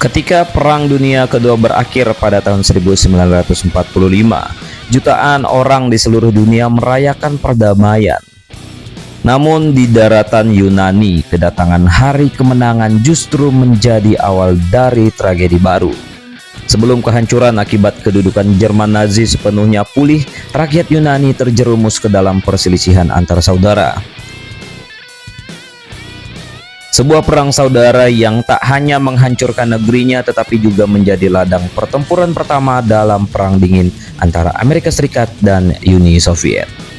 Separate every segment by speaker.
Speaker 1: Ketika Perang Dunia Kedua berakhir pada tahun 1945, jutaan orang di seluruh dunia merayakan perdamaian. Namun di daratan Yunani, kedatangan hari kemenangan justru menjadi awal dari tragedi baru. Sebelum kehancuran akibat kedudukan Jerman Nazi sepenuhnya pulih, rakyat Yunani terjerumus ke dalam perselisihan antar saudara. Sebuah perang saudara yang tak hanya menghancurkan negerinya tetapi juga menjadi ladang pertempuran pertama dalam Perang Dingin antara Amerika Serikat dan Uni Soviet.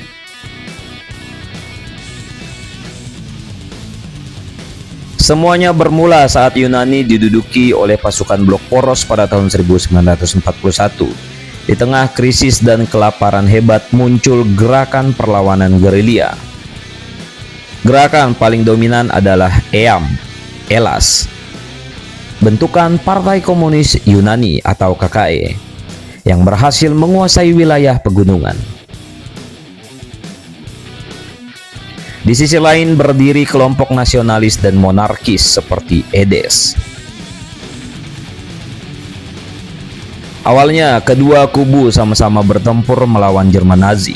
Speaker 1: Semuanya bermula saat Yunani diduduki oleh pasukan blok poros pada tahun 1941. Di tengah krisis dan kelaparan hebat muncul gerakan perlawanan gerilya. Gerakan paling dominan adalah EAM, ELAS, bentukan Partai Komunis Yunani atau KKE, yang berhasil menguasai wilayah pegunungan. Di sisi lain berdiri kelompok nasionalis dan monarkis seperti EDES. Awalnya kedua kubu sama-sama bertempur melawan Jerman Nazi.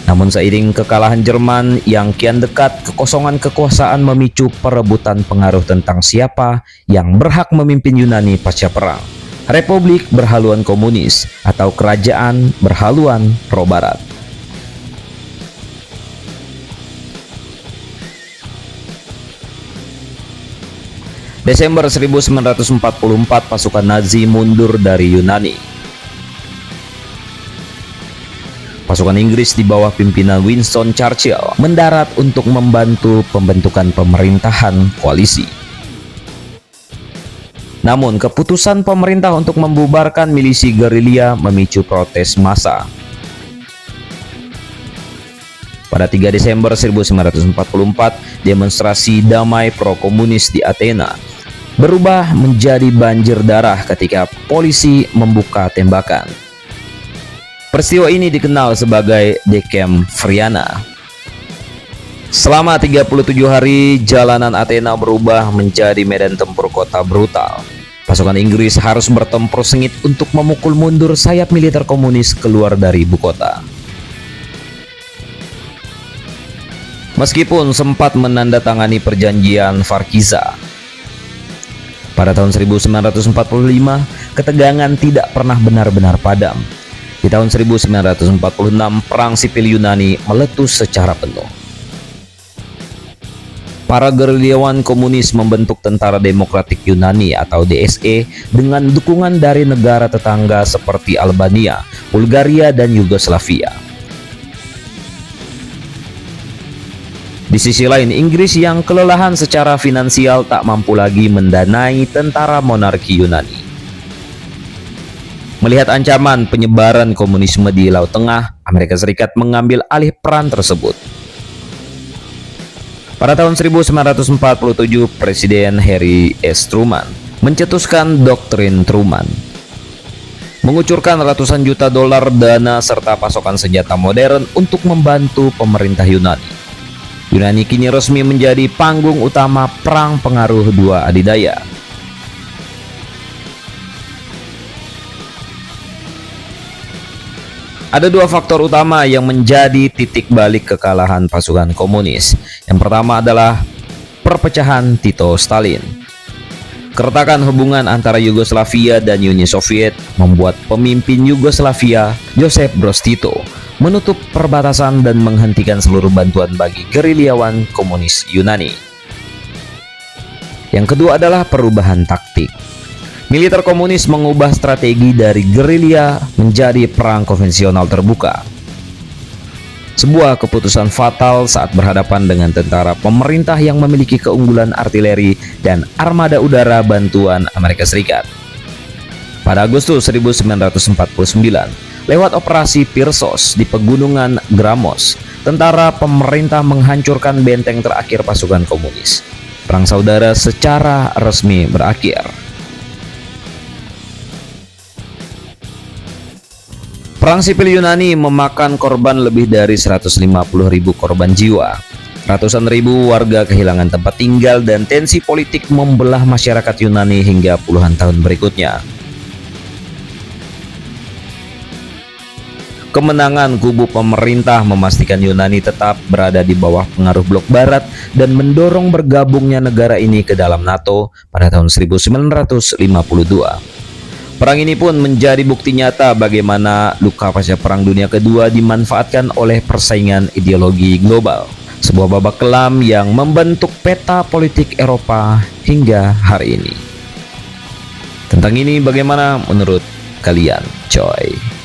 Speaker 1: Namun seiring kekalahan Jerman yang kian dekat, kekosongan kekuasaan memicu perebutan pengaruh tentang siapa yang berhak memimpin Yunani pasca perang. Republik berhaluan komunis atau kerajaan berhaluan pro-barat. Desember 1944 pasukan Nazi mundur dari Yunani. Pasukan Inggris di bawah pimpinan Winston Churchill mendarat untuk membantu pembentukan pemerintahan koalisi. Namun keputusan pemerintah untuk membubarkan milisi gerilya memicu protes massa. Pada 3 Desember 1944, demonstrasi damai pro-komunis di Athena berubah menjadi banjir darah ketika polisi membuka tembakan. Peristiwa ini dikenal sebagai Dekamfriana. Selama 37 hari, jalanan Athena berubah menjadi medan tempur kota brutal. Pasukan Inggris harus bertempur sengit untuk memukul mundur sayap militer komunis keluar dari ibu kota. Meskipun sempat menandatangani perjanjian Farkiza pada tahun 1945, ketegangan tidak pernah benar-benar padam. Di tahun 1946, perang sipil Yunani meletus secara penuh. Para gerilyawan komunis membentuk Tentara Demokratik Yunani atau DSE dengan dukungan dari negara tetangga seperti Albania, Bulgaria, dan Yugoslavia. Di sisi lain, Inggris yang kelelahan secara finansial tak mampu lagi mendanai tentara monarki Yunani. Melihat ancaman penyebaran komunisme di Laut Tengah, Amerika Serikat mengambil alih peran tersebut. Pada tahun 1947, Presiden Harry S. Truman mencetuskan doktrin Truman, mengucurkan ratusan juta dolar dana serta pasokan senjata modern untuk membantu pemerintah Yunani. Yunani kini resmi menjadi panggung utama perang pengaruh dua adidaya. Ada dua faktor utama yang menjadi titik balik kekalahan pasukan komunis. Yang pertama adalah perpecahan Tito-Stalin. Keretakan hubungan antara Yugoslavia dan Uni Soviet membuat pemimpin Yugoslavia, Josip Broz Tito, menutup perbatasan dan menghentikan seluruh bantuan bagi gerilyawan komunis Yunani. Yang kedua adalah perubahan taktik. Militer komunis mengubah strategi dari gerilya menjadi perang konvensional terbuka. Sebuah keputusan fatal saat berhadapan dengan tentara pemerintah yang memiliki keunggulan artileri dan armada udara bantuan Amerika Serikat. Pada Agustus 1949, lewat operasi Pirsos di pegunungan Gramos, tentara pemerintah menghancurkan benteng terakhir pasukan komunis. Perang saudara secara resmi berakhir. Perang sipil Yunani memakan korban lebih dari 150.000 korban jiwa. Ratusan ribu warga kehilangan tempat tinggal dan tensi politik membelah masyarakat Yunani hingga puluhan tahun berikutnya. Kemenangan kubu pemerintah memastikan Yunani tetap berada di bawah pengaruh blok barat dan mendorong bergabungnya negara ini ke dalam NATO pada tahun 1952. Perang ini pun menjadi bukti nyata bagaimana luka pasca Perang Dunia Kedua dimanfaatkan oleh persaingan ideologi global. Sebuah babak kelam yang membentuk peta politik Eropa hingga hari ini. Tentang ini bagaimana menurut kalian, coy?